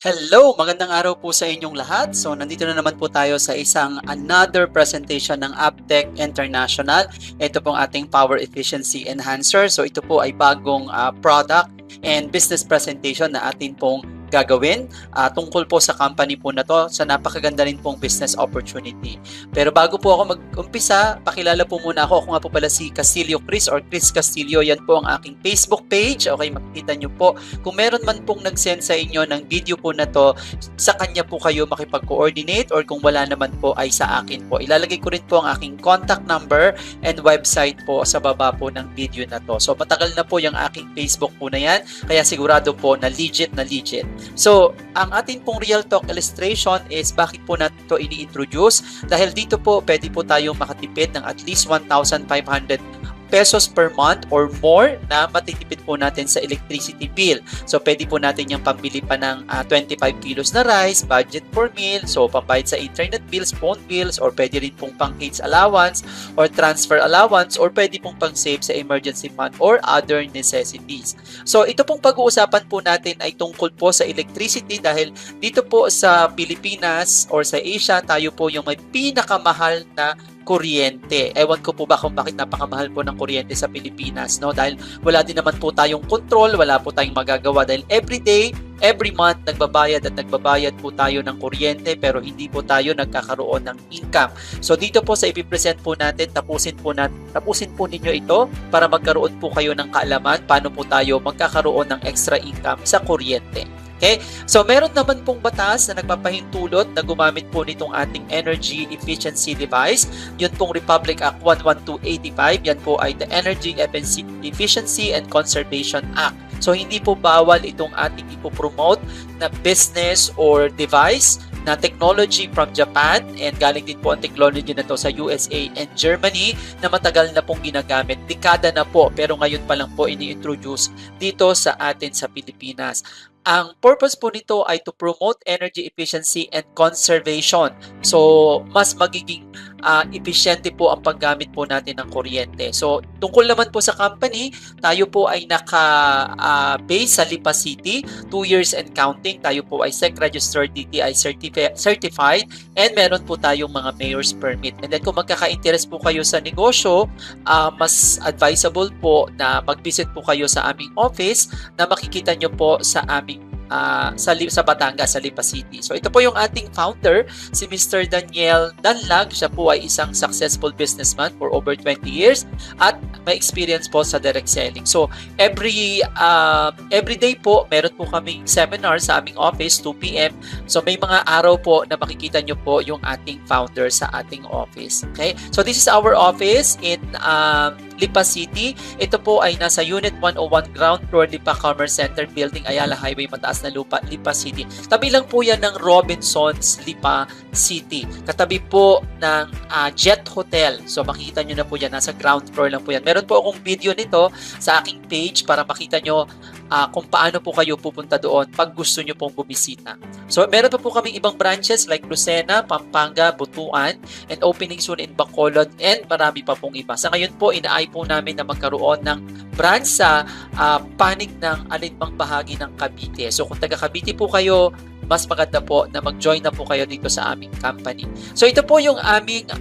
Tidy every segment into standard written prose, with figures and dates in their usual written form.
Hello! Magandang araw po sa inyong lahat. So, nandito na naman po tayo sa isang another presentation ng Aptech International. Ito pong ating Power Efficiency Enhancer. So, ito po ay bagong product and business presentation na atin pong gagawin tungkol po sa company po na to sa napakaganda rin pong business opportunity. Pero bago po ako mag-umpisa, pakilala po muna ako. Ako nga po pala si Castillo Chris or Chris Castillo. Yan po ang aking Facebook page. Okay, makikita nyo po. Kung meron man pong nag-send sa inyo ng video po na to, sa kanya po kayo makipag-coordinate or kung wala naman po ay sa akin po. Ilalagay ko rin po ang aking contact number and website po sa baba po ng video na to. So matagal na po yung aking Facebook po na yan, kaya sigurado po na legit na legit. So, ang atin pong Real Talk illustration is bakit po natin ito ini-introduce? Dahil dito po, pwede po tayong makatipid ng at least 1,500 pesos per month or more na matitipid po natin sa electricity bill. So, pwede po natin yung pambili pa ng 25 kilos na rice, budget for meal, so pambayad sa internet bills, phone bills, or pwede rin pong pang kids allowance or transfer allowance, or pwede pong pang save sa emergency fund or other necessities. So, ito pong pag-uusapan po natin ay tungkol po sa electricity dahil dito po sa Pilipinas or sa Asia, tayo po yung may pinakamahal na kuryente. Ewan ko po ba kung bakit napakamahal po ng kuryente sa Pilipinas, no? Dahil wala din naman po tayong control, wala po tayong magagawa dahil every day, every month nagbabayad at nagbabayad po tayo ng kuryente pero hindi po tayo nagkakaroon ng income. So dito po sa ipipresent po natin, tapusin po ninyo ito para magkaroon po kayo ng kaalaman paano po tayo magkakaroon ng extra income sa kuryente. Okay? So, meron naman pong batas na nagpapahintulot na gumamit po nitong ating energy efficiency device. Yun pong Republic Act 11285. Yan po ay the Energy Efficiency and Conservation Act. So, hindi po bawal itong ating ipopromote na business or device na technology from Japan, and galing din po ang technology na to sa USA and Germany na matagal na pong ginagamit. Dekada na po, pero ngayon pa lang po ini-introduce dito sa atin sa Pilipinas. Ang purpose po nito ay to promote energy efficiency and conservation. So, mas magiging efficiente po ang paggamit po natin ng kuryente. So, tungkol naman po sa company, tayo po ay naka-base sa Lipa City, 2 years and counting. Tayo po ay SEC-registered, DTI certified, and meron po tayong mga mayor's permit. And then kung magkaka-interest po kayo sa negosyo, mas advisable po na mag-visit po kayo sa aming office na makikita nyo po sa aming sa Batangas, sa Lipa City. So ito po yung ating founder, si Mr. Daniel Danlag. Siya po ay isang successful businessman for over 20 years at may experience po sa direct selling. So every day po, meron po kaming seminar sa aming office, 2 p.m. So may mga araw po na makikita nyo po yung ating founder sa ating office. Okay? So this is our office in Lipa City. Ito po ay nasa Unit 101 Ground Floor, Lipa Commerce Center Building, Ayala Highway, Mataas na Lupa, Lipa City. Tabi lang po yan ng Robinsons, Lipa City. Katabi po ng Jet Hotel. So makikita nyo na po yan. Nasa ground floor lang po yan. Meron po akong video nito sa aking page para makita nyo kung paano po kayo pupunta doon pag gusto nyo pong bumisita. So meron pa po kaming ibang branches like Lucena, Pampanga, Butuan, and opening soon in Bacolod, and marami pa pong iba. Sa ngayon po, inaay po namin na magkaroon ng branch sa panig ng alinmang bahagi ng Cavite. So kung taga Cavite po kayo, mas maganda po na mag-join na po kayo dito sa aming company. So ito po yung aming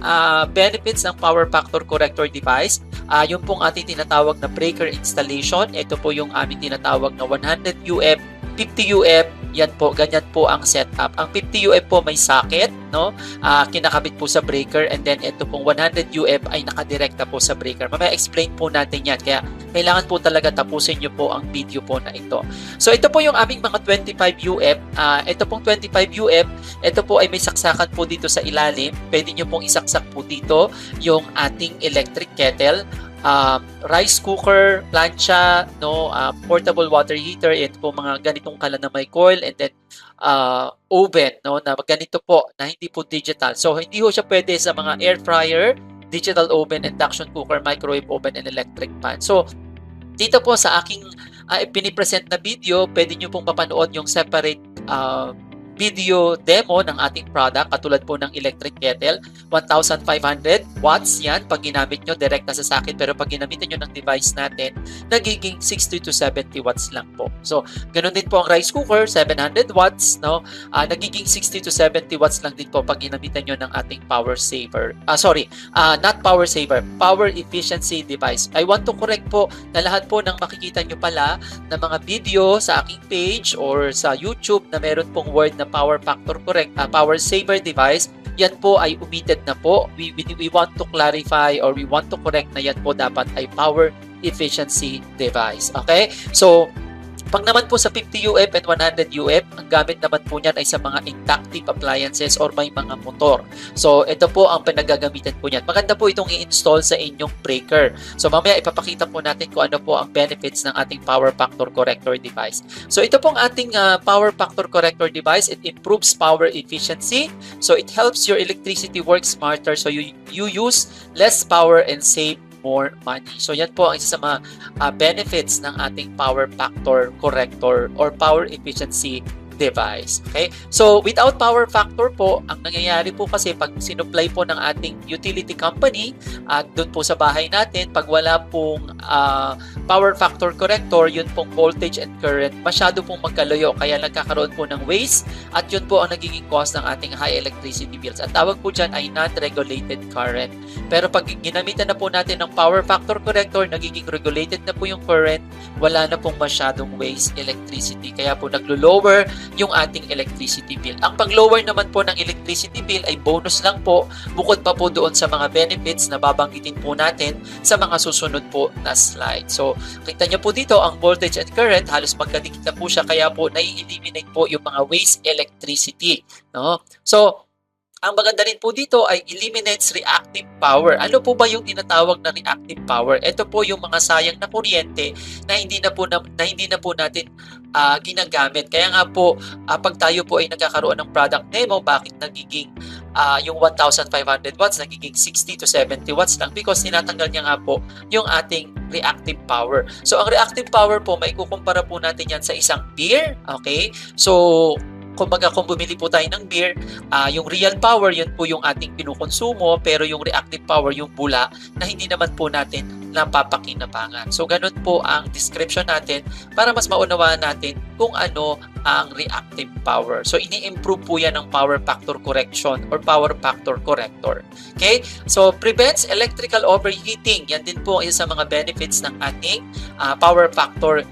benefits ng Power Factor Corrector device. Yung pong ating tinatawag na breaker installation. Ito po yung aming tinatawag na 100 UF, 50 UF. Yan po, ganyan po ang setup. Ang 50 UF po may socket, no? Kinakabit po sa breaker, and then ito pong 100 UF ay nakadirekta po sa breaker. Mamaya explain po natin yan. Kaya kailangan po talaga tapusin nyo po ang video po na ito. So ito po yung aming mga 25 UF. Ito pong 25 UF, ito po ay may saksakan po dito sa ilalim. Pwede nyo pong isaksak po dito yung ating electric kettle, rice cooker, plancha, no, portable water heater, ito po mga ganitong kala na may coil, and then oven, no, na ganito po na hindi po digital. So hindi ho siya pwede sa mga air fryer, digital oven, induction cooker, microwave oven, and electric pan. So dito po sa aking pinipresent na video, pwede nyo pong mapanood yung separate video demo ng ating product, katulad po ng electric kettle, 1,500 watts yan pag ginamit nyo direct na sa sakit, pero pag ginamitan nyo ng device natin, nagiging 60 to 70 watts lang po. So, ganun din po ang rice cooker, 700 watts, no? Nagiging 60 to 70 watts lang din po pag ginamitan nyo ng ating power saver. Not power saver, power efficiency device. I want to correct po na lahat po ng makikita nyo pala na mga video sa aking page or sa YouTube na meron pong word na power saver device, yan po ay omitted na po. We want to clarify or we want to correct na yan po dapat ay power efficiency device. Okay? So, pag naman po sa 50 UF and 100 UF, ang gamit naman po niyan ay sa mga inductive appliances or may mga motor. So, ito po ang pinagagamitan po niyan. Maganda po itong i-install sa inyong breaker. So, mamaya ipapakita po natin kung ano po ang benefits ng ating power factor corrector device. So, ito pong ating power factor corrector device. It improves power efficiency. So, it helps your electricity work smarter. So, you use less power and save more money. So yan po ang isa sa mga benefits ng ating power factor corrector or power efficiency device. Okay? So without power factor po, ang nangyayari po kasi pag sinupply po ng ating utility company at doon po sa bahay natin, pag wala pong power factor corrector, yun pong voltage and current, masyado pong magkalayo kaya nagkakaroon po ng waste at yun po ang nagiging cause ng ating high electricity bills. Ang tawag po dyan ay non-regulated current. Pero pag ginamitan na po natin ng power factor corrector, nagiging regulated na po yung current, wala na pong masyadong waste electricity. Kaya po naglo-lower yung ating electricity bill. Ang pag-lower naman po ng electricity bill ay bonus lang po, bukod pa po doon sa mga benefits na babanggitin po natin sa mga susunod po na slide. So, kita nyo po dito, ang voltage and current, halos magkadikit na po siya, kaya po nai-eliminate po yung mga waste electricity. No? So, ang maganda rin po dito ay eliminates reactive power. Ano po ba yung tinatawag na reactive power? Ito po yung mga sayang na kuryente na hindi na po natin ginagamit. Kaya nga po, pag tayo po ay nagkakaroon ng product demo, bakit nagiging yung 1,500 watts, nagiging 60 to 70 watts lang? Because tinatanggal niya nga po yung ating reactive power. So, ang reactive power po, maikukumpara po natin yan sa isang beer. Okay? So, kumbaga kung bumili po tayo ng beer, yung real power, yun po yung ating pinukonsumo, pero yung reactive power, yung bula, na hindi naman po natin napapakinabangan. So, ganun po ang description natin para mas maunawaan natin kung ano ang reactive power. So, ini-improve po yan ng power factor correction or power factor corrector. Okay? So, prevents electrical overheating. Yan din po isa sa mga benefits ng ating power factor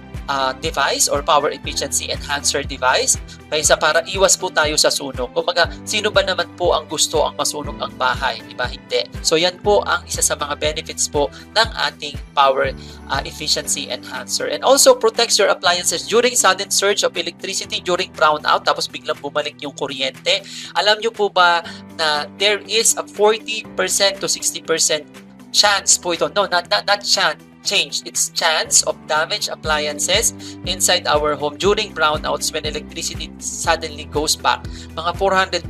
device or power efficiency enhancer device, kaysa para iwas po tayo sa sunog. Kumbaga, sino ba naman po ang gusto ang masunog ang bahay? Diba? Hindi. So, yan po ang isa sa mga benefits po ng ating power efficiency enhancer. And also, protects your appliances during sudden surge of electricity, during brownout, tapos biglang bumalik yung kuryente. Alam nyo po ba na there is a 40% to 60% chance po ito? No, not chance. It's chance of damaged appliances inside our home during brownouts when electricity suddenly goes back. Mga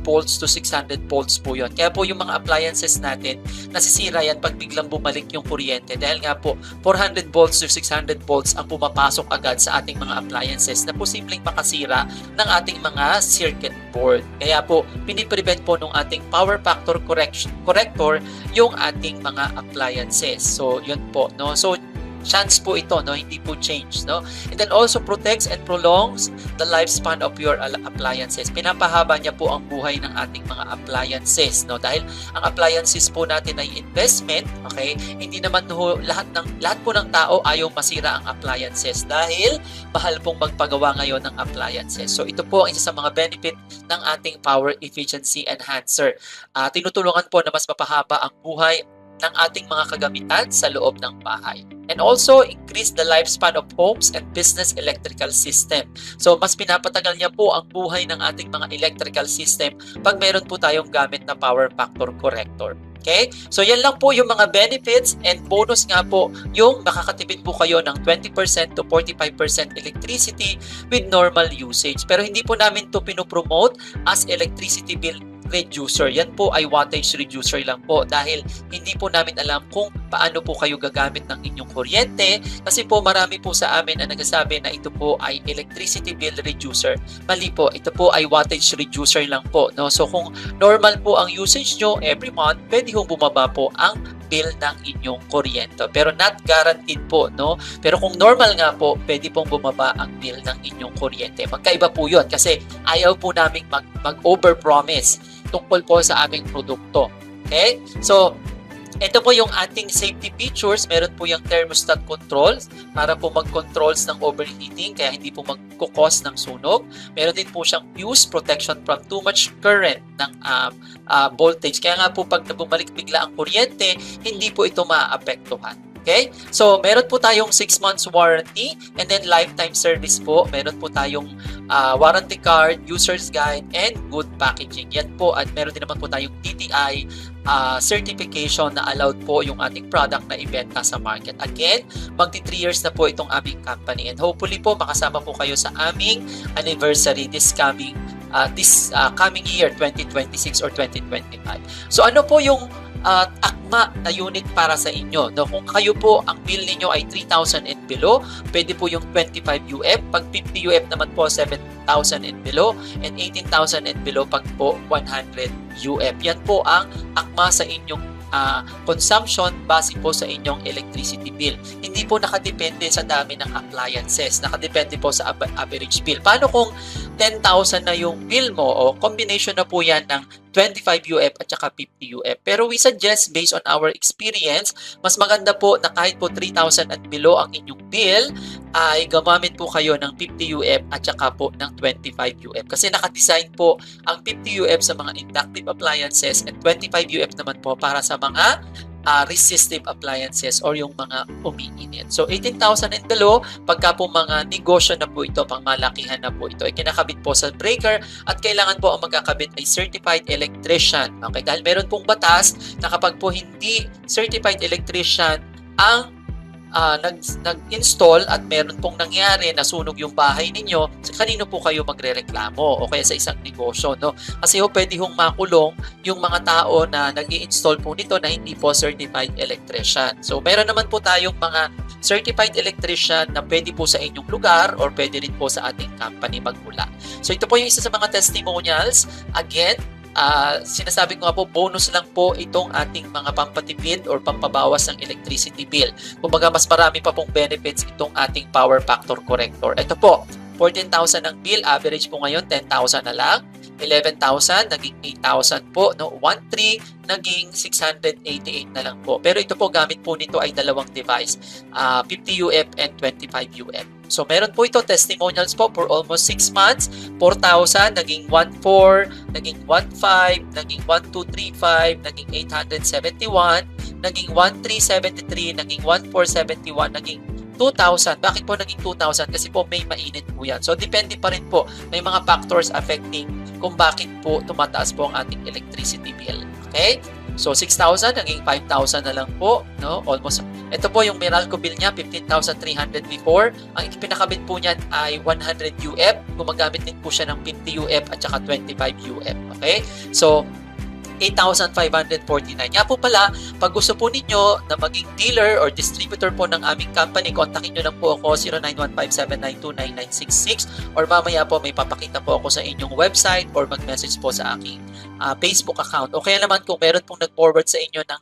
400 volts to 600 volts po yun. Kaya po yung mga appliances natin, nasisira yan pag biglang bumalik yung kuryente. Dahil nga po, 400 volts to 600 volts ang pumapasok agad sa ating mga appliances na posibleng makasira ng ating mga circuit board. Kaya po, piniprevent po ng ating power factor corrector yung ating mga appliances. So, yun po, no? So, chance po ito, no? Hindi po change, no? And then also protects and prolongs the lifespan of your appliances. Pinapahaba niya po ang buhay ng ating mga appliances, no? Dahil ang appliances po natin ay investment, okay? Hindi naman lahat po ng tao ayaw masira ang appliances dahil mahal pong magpagawa ngayon ng appliances. So ito po ang isa sa mga benefit ng ating power efficiency enhancer. Tinutulungan po na mas mapahaba ang buhay ng ating mga kagamitan sa loob ng bahay. And also, increase the lifespan of homes and business electrical system. So, mas pinapatagal niya po ang buhay ng ating mga electrical system pag meron po tayong gamit na power factor corrector. Okay? So, yan lang po yung mga benefits, and bonus nga po yung makakatipid po kayo ng 20% to 45% electricity with normal usage. Pero hindi po namin to pinopromote as electricity bill reducer. Yan po ay wattage reducer lang po dahil hindi po namin alam kung paano po kayo gagamit ng inyong kuryente kasi po marami po sa amin ang nagsasabi na ito po ay electricity bill reducer. Mali po, ito po ay wattage reducer lang po. No? So kung normal po ang usage nyo every month, pwede hong bumaba po ang bill ng inyong kuryente. Pero not guaranteed po, no? Pero kung normal nga po, pwede pong bumaba ang bill ng inyong kuryente. Magkaiba po yun kasi ayaw po namin mag-overpromise tungkol po sa aming produkto. Okay? So, ito po yung ating safety features. Meron po yung thermostat controls para po mag-controls ng overheating kaya hindi po mag-cause ng sunog. Meron din po siyang fuse protection from too much current ng voltage. Kaya nga po pag bumalik bigla ang kuryente, hindi po ito maaapektuhan. Okay? So, meron po tayong 6 months warranty and then lifetime service po. Meron po tayong warranty card, user's guide, and good packaging. Yan po. At meron din naman po tayong TTI certification na allowed po yung ating product na ibenta sa market. Again, magti 3 years na po itong aming company. And hopefully po, makasama po kayo sa aming anniversary this coming year, 2026 or 2025. So, ano po yung akma na unit para sa inyo? No? Kung kayo po, ang bill ninyo ay 3,000 and below, pwede po yung 25 UF. Pag 50 UF naman po, 7,000 and below. And 18,000 and below pag po 100 UF. Yan po ang akma sa inyong consumption base po sa inyong electricity bill. Hindi po nakadepende sa dami ng appliances. Nakadepende po sa average bill. Paano kung 10,000 na yung bill mo o combination na po yan ng 25 UF at saka 50 UF. Pero we suggest based on our experience, mas maganda po na kahit po 3,000 at below ang inyong bill, ay gumamit po kayo ng 50 UF at saka po ng 25 UF. Kasi nakadesign po ang 50 UF sa mga inductive appliances at 25 UF naman po para sa mga resistive appliances or yung mga umiinit. So, 18,000 and below, pagka po mga negosyo na po ito, pang malakihan na po ito, ay kinakabit po sa breaker at kailangan po ang magkakabit ay certified electrician. Okay? Dahil meron pong batas na kapag po hindi certified electrician ang nag-install at meron pong nangyari na sunog yung bahay ninyo, kanino po kayo magrereklamo o kaya sa isang negosyo, no? Kasi pwede hong makulong yung mga tao na nag-i-install po nito na hindi po certified electrician. So, meron naman po tayong mga certified electrician na pwede po sa inyong lugar or pwede rin po sa ating company magmula. So, ito po yung isa sa mga testimonials. Again, sinasabi ko nga po, bonus lang po itong ating mga pampatipid or pampabawas ng electricity bill. Kumbaga, mas marami pa pong benefits itong ating power factor corrector. Ito po, 14,000 ang bill, average po ngayon 10,000 na lang. 11,000, naging 8,000 po. No? 1,300, naging 688 na lang po. Pero ito po, gamit po nito ay dalawang device, 50 UF and 25 UF. So, meron po ito, testimonials po for almost 6 months. 4,000, naging 1,400, naging 1,500, naging 1,235, naging 871, naging 1,373, naging 1,471, naging 2,000. Bakit po naging 2,000? Kasi po may mainit po yan. So, depende pa rin po. May mga factors affecting kung bakit po tumataas po ang ating electricity bill. Okay? So, 6,000, naging 5,000 na lang po. No? Almost. Ito po yung Meralco bill niya, 15,300 before. Ang pinakabit po niyan ay 100 UF. Gumagamit din po siya ng 50 UF at saka 25 UF. Okay? So, 8,549. Nga po pala, pag gusto po ninyo na maging dealer or distributor po ng aming company, kontakin nyo lang po ako 0915-792-9966 or mamaya po may papakita po ako sa inyong website or mag-message po sa aking Facebook account. O kaya naman kung meron pong nag-forward sa inyo ng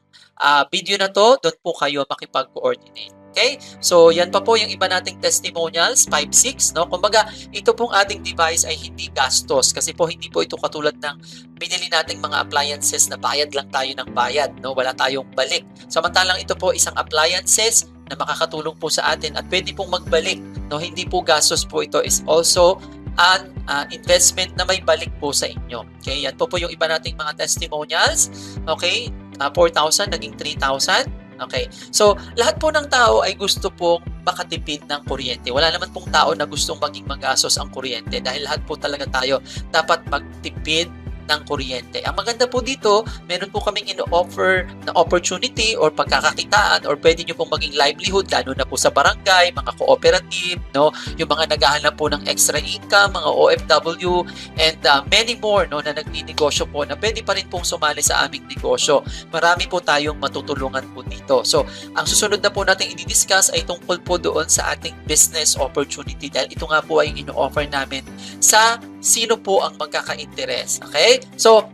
video na to, doon po kayo makipag-coordinate. Okay? So, yan pa po yung iba nating testimonials, 5-6, no? Kumbaga, ito pong ating device ay hindi gastos kasi po hindi po ito katulad ng binili nating mga appliances na bayad lang tayo ng bayad, no? Wala tayong balik. Samantalang ito po isang appliances na makakatulong po sa atin at pwede pong magbalik, no? Hindi po gastos po ito, is also an investment na may balik po sa inyo. Okay? Yan po yung iba nating mga testimonials. Okay? 4,000 naging 3,000. Okay. So, lahat po ng tao ay gusto pong makatipid ng kuryente. Wala naman pong tao na gustong maging magastos ang kuryente dahil lahat po talaga tayo dapat magtipid ng kuryente. Ang maganda po dito, meron po kaming ino-offer na opportunity or pagkakakitaan or pwede nyo pong maging livelihood lalo na po sa barangay, mga cooperative, no? Yung mga naghahanap po ng extra income, mga OFW, and many more no, na nagninegosyo po na pwede pa rin pong sumali sa aming negosyo. Marami po tayong matutulungan po dito. So, ang susunod na po natin i-discuss ay tungkol po doon sa ating business opportunity dahil ito nga po ay ino-offer namin sa sino po ang magkaka-interes. Okay? So,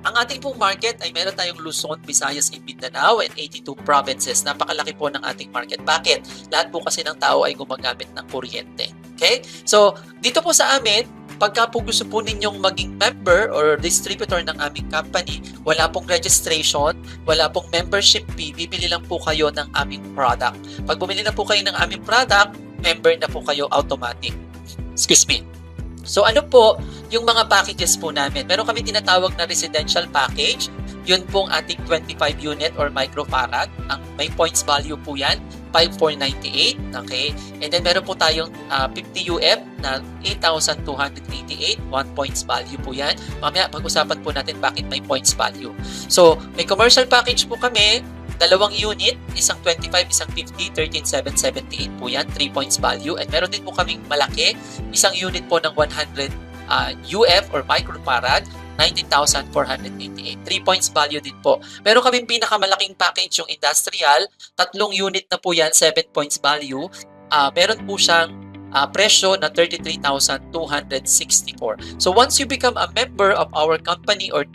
ang ating pong market ay meron tayong Luzon, Visayas, and Mindanao and 82 provinces. Napakalaki po ng ating market. Bakit? Lahat po kasi ng tao ay gumagamit ng kuryente. Okay? So, dito po sa amin, pagka po gusto po ninyong maging member or distributor ng aming company, wala pong registration, wala pong membership fee, bibili lang po kayo ng aming product. Pag bumili na po kayo ng aming product, member na po kayo automatic. Excuse me. So ano po yung mga packages po namin? Meron kami tinatawag na residential package. Yun pong ating 25 unit or microfarad. Ang may points value po yan, 5,498. Okay? And then meron po tayong 50 UF na 8,288. 1 points value po yan. Mamaya pag-usapan po natin bakit may points value. So may commercial package po kami. 2 unit, isang 25, isang 50, 13,778 po yan, 3 points value. And meron din po kaming malaki, isang unit po ng 100 UF or microfarad, 19,488. 3 points value din po. Meron kaming pinakamalaking package yung industrial, 3 unit na po yan, 7 points value. Meron po siyang presyo na 33,264. So once you become a member of our company or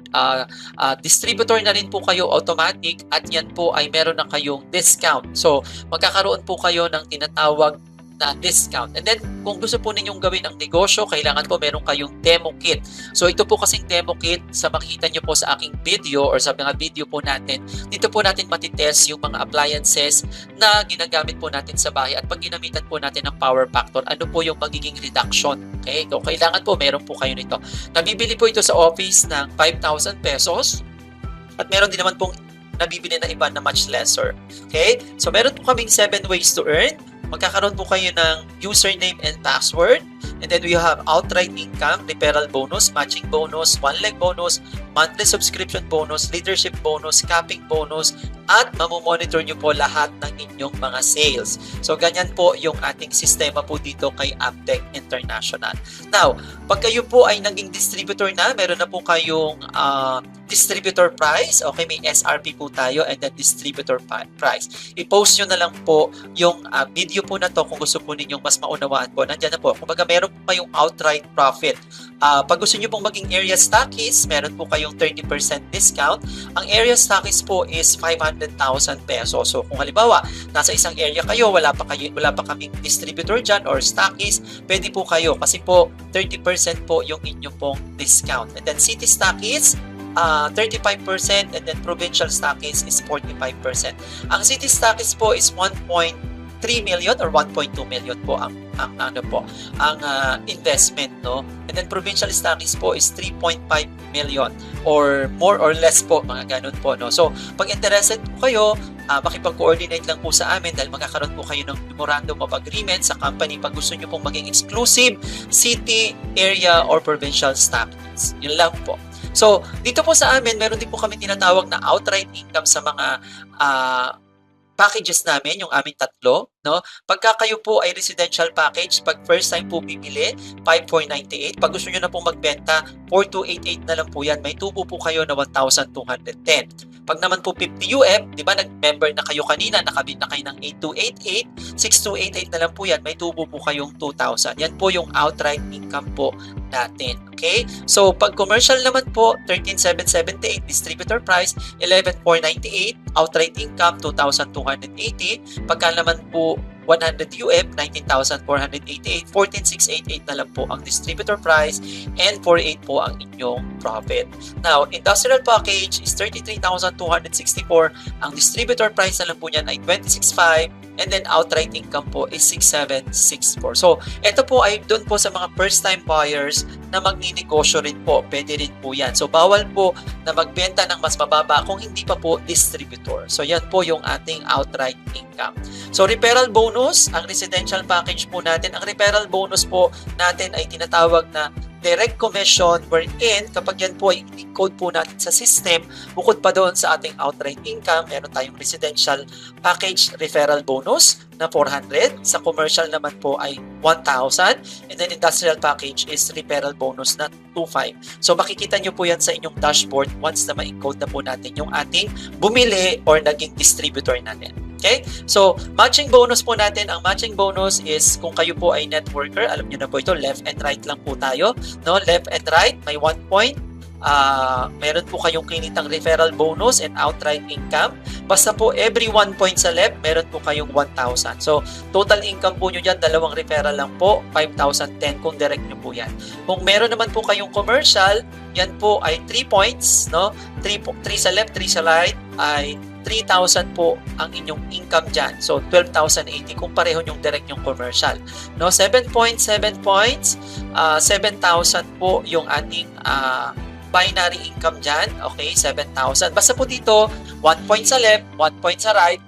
distributor na rin po kayo automatic at yan po ay meron na kayong discount. So magkakaroon po kayo ng tinatawag na discount. And then, kung gusto po ninyong gawin ang negosyo, kailangan po meron kayong demo kit. So, ito po kasing demo kit, sa makikita nyo po sa aking video or sa mga video po natin, dito po natin matitest yung mga appliances na ginagamit po natin sa bahay at pag ginamitan po natin ng power factor, ano po yung magiging reduction. Okay? So, kailangan po meron po kayo nito. Nabibili po ito sa office ng 5,000 pesos at meron din naman pong nabibili na iba na much lesser. Okay? So, meron po kaming 7 ways to earn. Magkakaroon po kayo ng username and password. And then we have outright income, referral bonus, matching bonus, one-leg bonus, monthly subscription bonus, leadership bonus, capping bonus, at mamomonitor nyo po lahat ng inyong mga sales. So, ganyan po yung ating sistema po dito kay Aptech International. Now, pag kayo po ay naging distributor na, meron na po kayong distributor price. Okay, may SRP po tayo and then distributor price. I-post nyo na lang po yung video po na to kung gusto po ninyong mas maunawaan po. Nandiyan na po. Kung baga meron po kayong outright profit. Pag gusto nyo pong maging area stockist, meron po kayong 30% discount. Ang area stockist po is 500,000 pesos. So kung halimbawa, nasa isang area kayo, wala pa kaming distributor dyan or stockist, pwede po kayo kasi po 30% po yung inyong pong discount. And then city stockist, 35% and then provincial stockist is 45%. Ang city stockist po is 1.3 million or 1.2 million po ang investment, no? And then provincial stockist po is 3.5 million or more or less po, mga ganun po, no? So pag interested po kayo, makipag-coordinate lang po sa amin dahil magkakaroon po kayo ng memorandum of agreement sa company pag gusto nyo pong maging exclusive city, area, or provincial stockist. Yun lang po. So, dito po sa amin, meron din po kami tinatawag na outright income sa mga packages namin, yung aming tatlo, no? Pagka kayo po ay residential package, pag first time po bibili, 5,498. Pag gusto nyo na pong magbenta, 4,288 na lang po yan. May tubo po kayo na 1,210. Pag naman po 50 UF, di ba, nag-member na kayo kanina, nakabit na kayo ng 8,288, 6,288 na lang po yan. May tubo po kayong 2,000. Yan po yung outright income po natin. Okay? So, pag commercial naman po, 13,778 distributor price, 11,498 outright income, 2,280. Pagka naman po 100 UF, 19,488, 14,688 na lang po ang distributor price, and 48 po ang inyong profit. Now, industrial package is 33,264. Ang distributor price na lang po niyan ay 26,500, and then outright income po is 6,764. So, ito po ay doon po sa mga first-time buyers na magninegosyo rin po. Pwede rin po yan. So, bawal po na magbenta ng mas mababa kung hindi pa po distributor. So, yan po yung ating outright income. So, referral bonus, ang residential package po natin. Ang referral bonus po natin ay tinatawag na direct commission wherein kapag yan po ay i-code po natin sa system, bukod pa doon sa ating outright income, meron tayong residential package referral bonus na 400. Sa commercial naman po ay 1,000. And then industrial package is referral bonus na 2,500. So makikita nyo po yan sa inyong dashboard once na ma-encode na po natin yung ating bumili or naging distributor natin. Okay? So, matching bonus po natin. Ang matching bonus is kung kayo po ay networker, alam nyo na po ito, left and right lang po tayo. No? Left and right, may 1 point. Meron po kayong kinitang referral bonus and outright income. Basta po every 1 point sa left, meron po kayong 1,000. So, total income po nyo dyan, 2 referral lang po, 5,010 kung direct nyo po yan. Kung meron naman po kayong commercial, yan po ay 3 points, no? 3 sa left, 3 sa right, ay 3,000 po ang inyong income dyan. So, 12,080 kung pareho yung direct yung commercial. No? 7 points, 7 points, 7,000 po yung ating binary income dyan. Okay, 7,000. Basta po dito, 1 point sa left, 1 point sa right,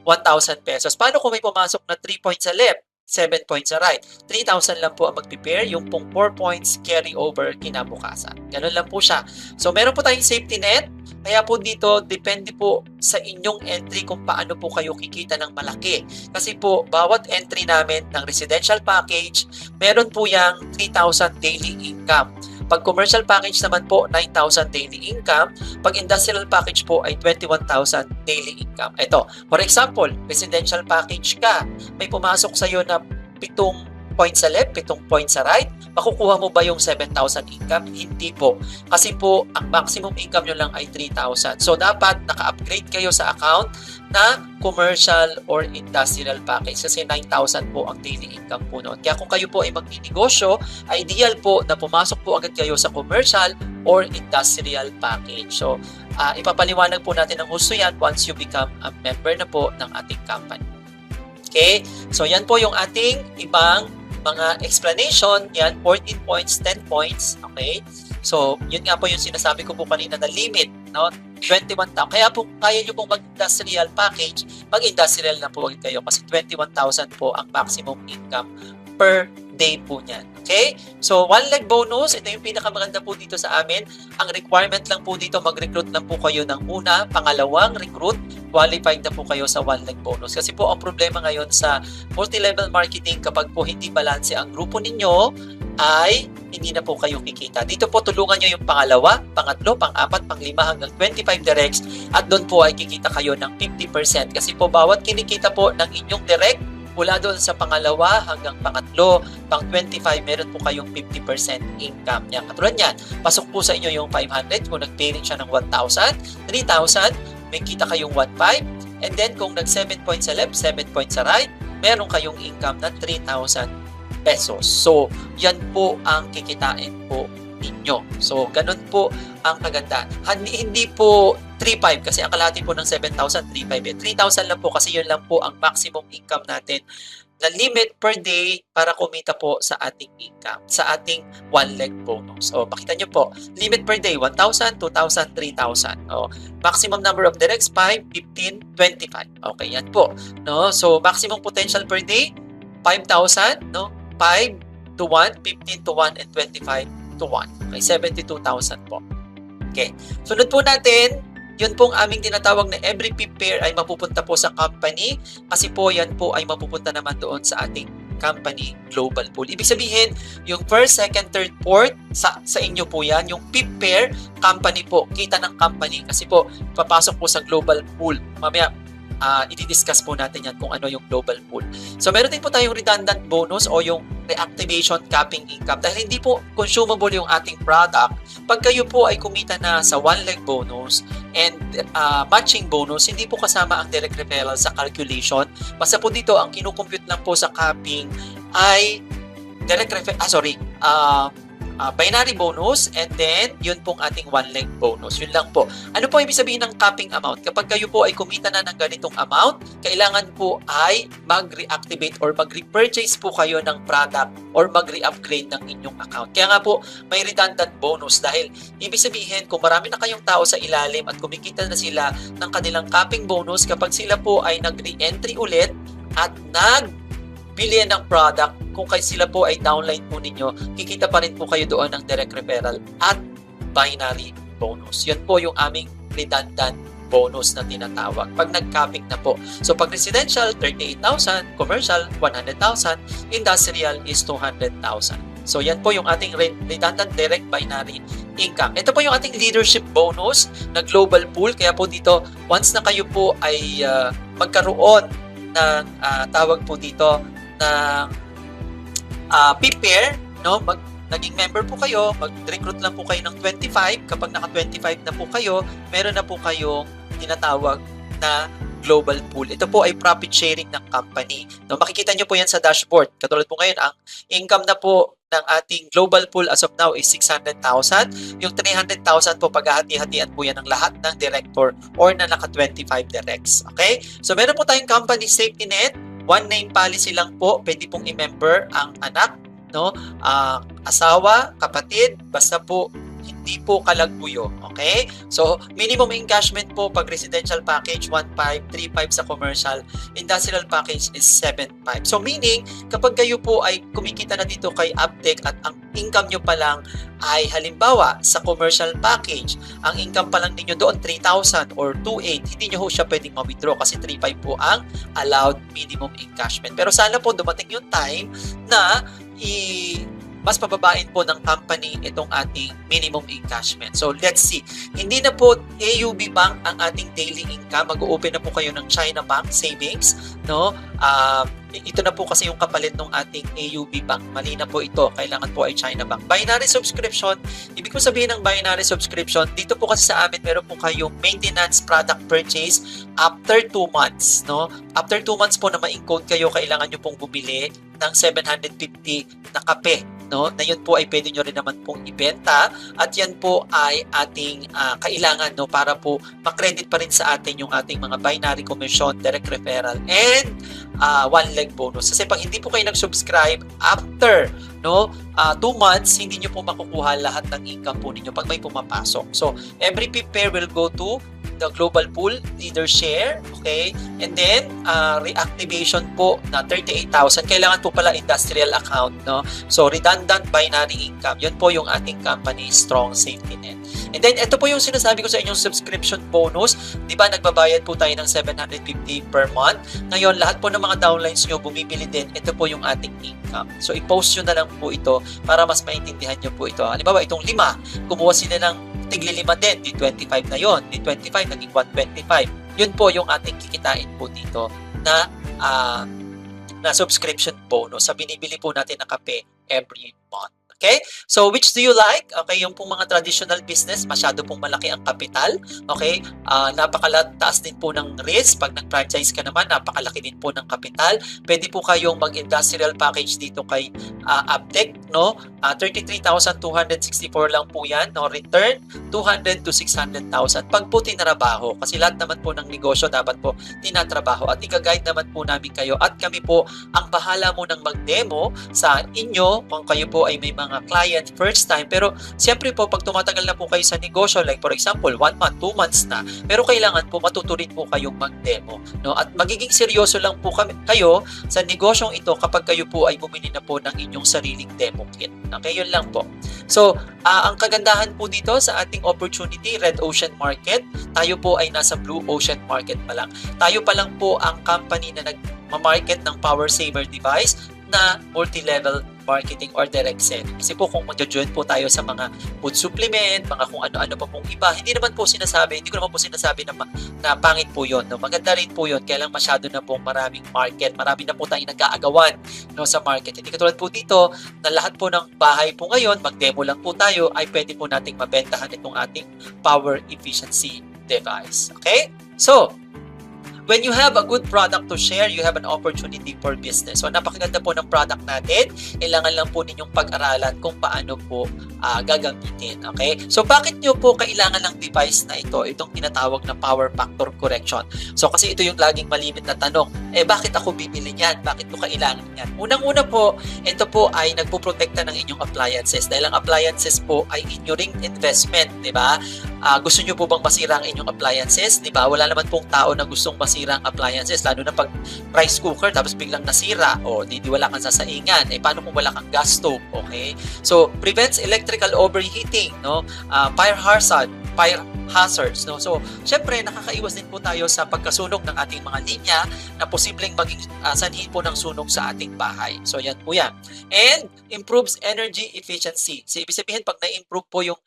1,000 pesos. Paano kung may pumasok na 3 points sa left, 7 points sa right? 3,000 lang po ang mag-prepare. Yung pong 4 points carry over kinabukasan. Ganun lang po siya. So, meron po tayong safety net. Kaya po dito, depende po sa inyong entry kung paano po kayo kikita ng malaki. Kasi po, bawat entry namin ng residential package, meron po yung 3,000 daily income. Pag commercial package naman po, 9,000 daily income. Pag industrial package po ay 21,000 daily income. Ito, for example, residential package ka, may pumasok sa'yo na 7 points sa left, 7 points sa right, makukuha mo ba yung 7,000 income? Hindi po. Kasi po, ang maximum income nyo lang ay 3,000. So, dapat naka-upgrade kayo sa account na commercial or industrial package kasi 9,000 po ang daily income po noon. Kaya kung kayo po ay magninegosyo, ideal po na pumasok po agad kayo sa commercial or industrial package. So, ipapaliwanag po natin ng husto yan once you become a member na po ng ating company. Okay? So, yan po yung ating ibang mga explanation. Yan, 14 points, 10 points. Okay? So, yun nga po yung sinasabi ko po kanina na limit, no? 21,000. Kaya po, kaya nyo pong mag-industrial package, mag-industrial na po kayo kasi 21,000 po ang maximum income per day po niyan. Okay? So, 1 leg bonus, ito yung pinakamaganda po dito sa amin. Ang requirement lang po dito, mag-recruit lang po kayo ng una, pangalawang recruit, qualified na po kayo sa 1 leg bonus. Kasi po, ang problema ngayon sa multi-level marketing, kapag po hindi balanse ang grupo ninyo, ay hindi na po kayo kikita. Dito po tulungan nyo yung pangalawa, pangatlo, pang-apat, pang-5 hanggang 25 directs at doon po ay kikita kayo ng 50% kasi po bawat kinikita po ng inyong direct mula doon sa pangalawa hanggang pangatlo, pang-25 meron po kayong 50% income niya. Katulad yan, pasok po sa inyo yung 500 kung nag-pay siya ng 1,000, 3,000, may kita kayong 1,500 and then kung nag-7 points sa left, 7 points sa right, meron kayong income na 3,000 pesos. So, yan po ang kikitain po ninyo. So, ganun po ang kagandahan. Hindi po 3,500 kasi ang kalahati po ng 7,000, 3,500. 3,000 lang po kasi yun lang po ang maximum income natin na limit per day para kumita po sa ating income, sa ating 1 leg bonus. O, makita nyo po, limit per day, 1,000, 2,000, 3,000. O, maximum number of directs, 5, 15, 25. Okay, yan po. No? So, maximum potential per day, 5,000, no? 5 to 1, 15 to 1, and 25 to 1. Okay, 72,000 po. Okay. Sunod po natin, yun pong aming tinatawag na every PIP pair ay mapupunta po sa company kasi po yan po ay mapupunta naman doon sa ating company global pool. Ibig sabihin, yung first, second, third, fourth, sa inyo po yan. Yung PIP pair, company po. Kita ng company kasi po, papasok po sa global pool. Mamaya, i-discuss po natin yan kung ano yung global pool. So, meron din po tayong redundant bonus o yung reactivation capping income. Dahil hindi po consumable yung ating product, pag kayo po ay kumita na sa 1 leg bonus and matching bonus, hindi po kasama ang direct referral sa calculation. Basta po dito, ang kinukompute lang po sa capping ay direct binary bonus and then yun pong ating 1 leg bonus. Yun lang po. Ano po ibig sabihin ng capping amount? Kapag kayo po ay kumita na ng ganitong amount, kailangan po ay mag-reactivate or mag-repurchase po kayo ng product or mag-re-upgrade ng inyong account. Kaya nga po, may redundant bonus dahil ibig sabihin kung marami na kayong tao sa ilalim at kumikita na sila ng kanilang capping bonus, kapag sila po ay nag-re-entry ulit at bilihan ng product, kung kayo sila po ay downline po ninyo, kikita pa rin po kayo doon ng direct referral at binary bonus. Yan po yung aming redundant bonus na tinatawag pag nag-capping na po. So pag residential, 38,000, commercial, 100,000, industrial is 200,000. So yan po yung ating redundant direct binary income. Ito po yung ating leadership bonus na global pool. Kaya po dito, once na kayo po ay magkaroon ng tawag po dito ng PPAIR, no? Naging member po kayo, mag-recruit lang po kayo ng 25. Kapag naka-25 na po kayo, meron na po kayong tinatawag na global pool. Ito po ay profit sharing ng company. No, makikita nyo po yan sa dashboard. Katulad po ngayon, ang income na po ng ating global pool as of now is 600,000. Yung 300,000 po, paghahati-hatian po yan ng lahat ng director or na naka-25 directs. Okay? So, meron po tayong company safety net. One name policy lang po. Pwede pong i-member ang anak, no? Asawa, kapatid, basta po hindi po kalagbuyo. Okay? So, minimum encashment po pag residential package 1.5, 3.5 sa commercial, industrial package is 7.5. So, meaning, kapag kayo po ay kumikita na dito kay Aptech at ang income nyo pa lang ay halimbawa sa commercial package, ang income pa lang ninyo doon 3,000 or 2,800, hindi nyo siya pwedeng ma-withdraw kasi 3,500 po ang allowed minimum encashment. Pero sana po dumating yung time na mas pababain po ng company itong ating minimum encashment. So, let's see. Hindi na po AUB Bank ang ating daily income. Mag-open na po kayo ng China Bank Savings, no? Ito na po kasi yung kapalit ng ating AUB Bank. Mali na po ito. Kailangan po ay China Bank. Binary subscription. Ibig ko sabihin ng binary subscription, dito po kasi sa amin meron po kayong maintenance product purchase after 2 months, no? After 2 months po na ma-encode kayo, kailangan nyo pong bumili ng 750 na kape, no? Na yun po ay pwede nyo rin naman pong ibenta at yan po ay ating kailangan, no? Para po makredit pa rin sa atin yung ating mga binary commission, direct referral, and one leg bonus. Kasi pag hindi po kayo nag-subscribe after 2 months, hindi nyo po makukuha lahat ng income po ninyo pag may pumapasok. So, every PPAIR will go to the global pool, leader share, okay? And then, reactivation po na 38,000. Kailangan po pala industrial account, no? So, redundant binary income. Yun po yung ating company strong safety net. And then, ito po yung sinasabi ko sa inyong subscription bonus. Di ba, nagbabayad po tayo ng 750 per month. Ngayon, lahat po ng mga downlines nyo, bumibili din. Ito po yung ating income. So, i-post nyo na lang po ito para mas maintindihan nyo po ito. Halimbawa, itong 5, kumuha sila ng tigli 5 din, di 25 na yon, di 25 naging 125. Yun po yung ating kikitain po dito na subscription bonus sa binibili po natin ng kape every month. Okay? So, which do you like? Okay, yung pong mga traditional business, masyado pong malaki ang kapital. Okay? Napakataas din po ng risk. Pag nag-franchise ka naman, napakalaki din po ng kapital. Pwede po kayong mag-industrial package dito kay Aptech, no? 33,264 lang po yan, no? Return, 200 to 600,000. Pag po tinarabaho, kasi lahat naman po ng negosyo dapat po tinatrabaho at ika-guide naman po namin kayo at kami po ang bahala mo ng mag-demo sa inyo kung kayo po ay may mga client first time. Pero siyempre po, pag tumatagal na po kayo sa negosyo, like for example, 1 month, 2 months na, pero kailangan po matuturin po kayong mag-demo, no? At magiging seryoso lang po kayo sa negosyong ito kapag kayo po ay bumili na po ng inyong sariling demo kit. Okay, yun lang po. So, ang kagandahan po dito sa ating opportunity, Red Ocean Market, tayo po ay nasa Blue Ocean Market pa lang. Tayo pa lang po ang company na nag-market ng Power Saver device na multi-level marketing or direct selling. Kasi po kung mag-join po tayo sa mga food supplement, mga kung ano-ano pa pong iba, hindi ko naman po sinasabi na pangit po yun. No? Maganda rin po yun, kaya lang masyado na pong maraming market, marami na po tayong nag-aagawan, no, sa market. Hindi katulad po dito na lahat po ng bahay po ngayon, mag-demo lang po tayo, ay pwede po nating mabentahan itong ating power efficiency device. Okay? So, when you have a good product to share, you have an opportunity for business. So, napakaganda po ng product natin. Kailangan lang po ninyong pag-aralan kung paano po gagamitin. Okay? So, bakit nyo po kailangan ng device na ito? Itong tinatawag na power factor correction. So, kasi ito yung laging malimit na tanong. Bakit ako bibili niyan? Bakit ko kailangan niyan? Unang-una po, ito po ay nagpuprotekta ng inyong appliances. Dahil ang appliances po ay inyong investment. Diba? Gusto nyo po bang masira ang inyong appliances? Di ba? Wala naman pong tao na gustong masira ang appliances, lalo na pag rice cooker tapos biglang nasira o di wala kang sasaingan. Paano kung wala kang gas stove? Okay? So, prevents electrical overheating, no? Fire hazards, no? So, syempre, nakakaiwas din po tayo sa pagkasunog ng ating mga linya na posibleng maging sanhi po ng sunog sa ating bahay. So, yan po yan. And, improves energy efficiency. So, ibig sabihin, pag na-improve po yung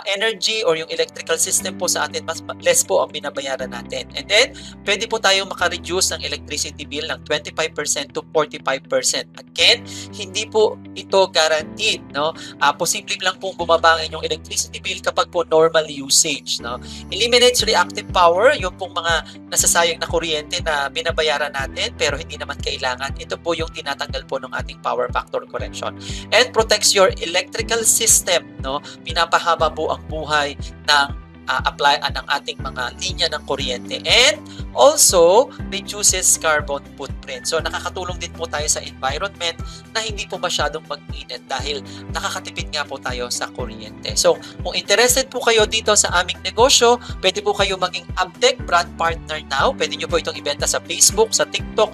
energy or yung electrical system po sa atin, mas less po ang binabayaran natin. And then, pwede po tayong maka-reduce ng electricity bill ng 25% to 45%. Again, hindi po ito guaranteed, no? Posible lang pong bumaba ang inyong electricity bill kapag po normal usage, no? Eliminates reactive power, yung pong mga nasasayang na kuryente na binabayaran natin pero hindi naman kailangan. Ito po yung tinatanggal po ng ating power factor correction. And protects your electrical system, no? Pinapahaba po ang buhay ng ng ating mga linya ng kuryente, and also reduces carbon footprint. So nakakatulong din po tayo sa environment na hindi po masyadong mag-init dahil nakakatipid nga po tayo sa kuryente. So kung interested po kayo dito sa aming negosyo, pwede po kayo maging Abtec brand partner now. Pwede nyo po itong ibenta sa Facebook, sa TikTok,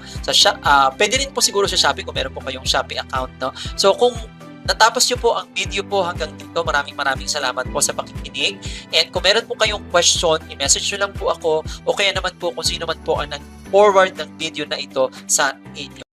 pwede rin po siguro sa Shopee kung meron po kayong Shopee account, no? So kung natapos nyo po ang video po hanggang dito, maraming salamat po sa pakikinig. And kung meron po kayong question, i-message nyo lang po ako o kaya naman po kung sino man po ang nag-forward ng video na ito sa inyo.